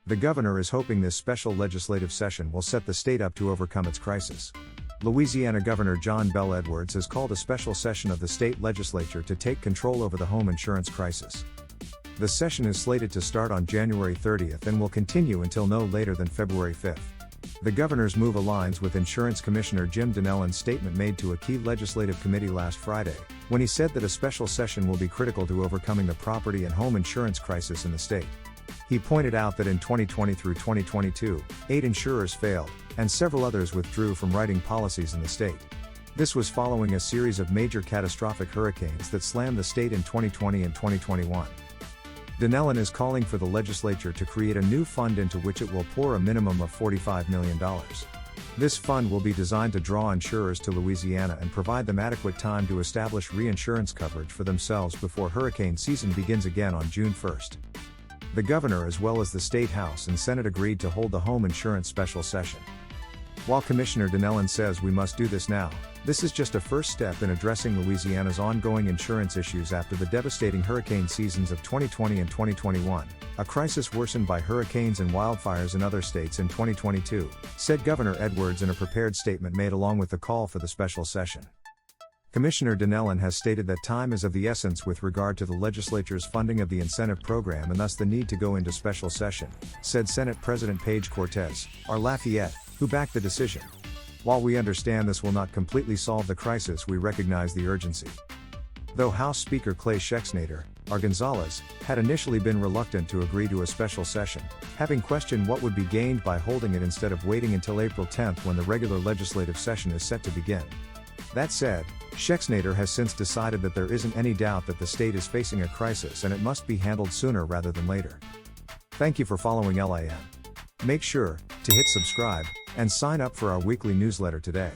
The governor is hoping this special legislative session will set the state up to overcome its crisis. Louisiana Governor John Bel Edwards has called a special session of the state legislature to take control over the home insurance crisis. The session is slated to start on January 30th and will continue until no later than February 5th. The governor's move aligns with Insurance Commissioner Jim Dinellen's statement made to a key legislative committee last Friday, when he said that a special session will be critical to overcoming the property and home insurance crisis in the state. He pointed out that in 2020 through 2022, 8 insurers failed, and several others withdrew from writing policies in the state. This was following a series of major catastrophic hurricanes that slammed the state in 2020 and 2021. Dinellen is calling for the legislature to create a new fund into which it will pour a minimum of $45 million. This fund will be designed to draw insurers to Louisiana and provide them adequate time to establish reinsurance coverage for themselves before hurricane season begins again on June 1st. The governor as well as the State House and Senate agreed to hold the home insurance special session. While Commissioner Dinellen says we must do this now, this is just a first step in addressing Louisiana's ongoing insurance issues after the devastating hurricane seasons of 2020 and 2021, a crisis worsened by hurricanes and wildfires in other states in 2022, said Governor Edwards in a prepared statement made along with the call for the special session. Commissioner Dinellen has stated that time is of the essence with regard to the legislature's funding of the incentive program and thus the need to go into special session, said Senate President Paige Cortez, R. Lafayette, who backed the decision. While we understand this will not completely solve the crisis, we recognize the urgency. Though House Speaker Clay Schexnayder, R. Gonzalez, had initially been reluctant to agree to a special session, having questioned what would be gained by holding it instead of waiting until April 10th when the regular legislative session is set to begin. That said, Schexnayder has since decided that there isn't any doubt that the state is facing a crisis and it must be handled sooner rather than later. Thank you for following LIN. Make sure to hit subscribe and sign up for our weekly newsletter today.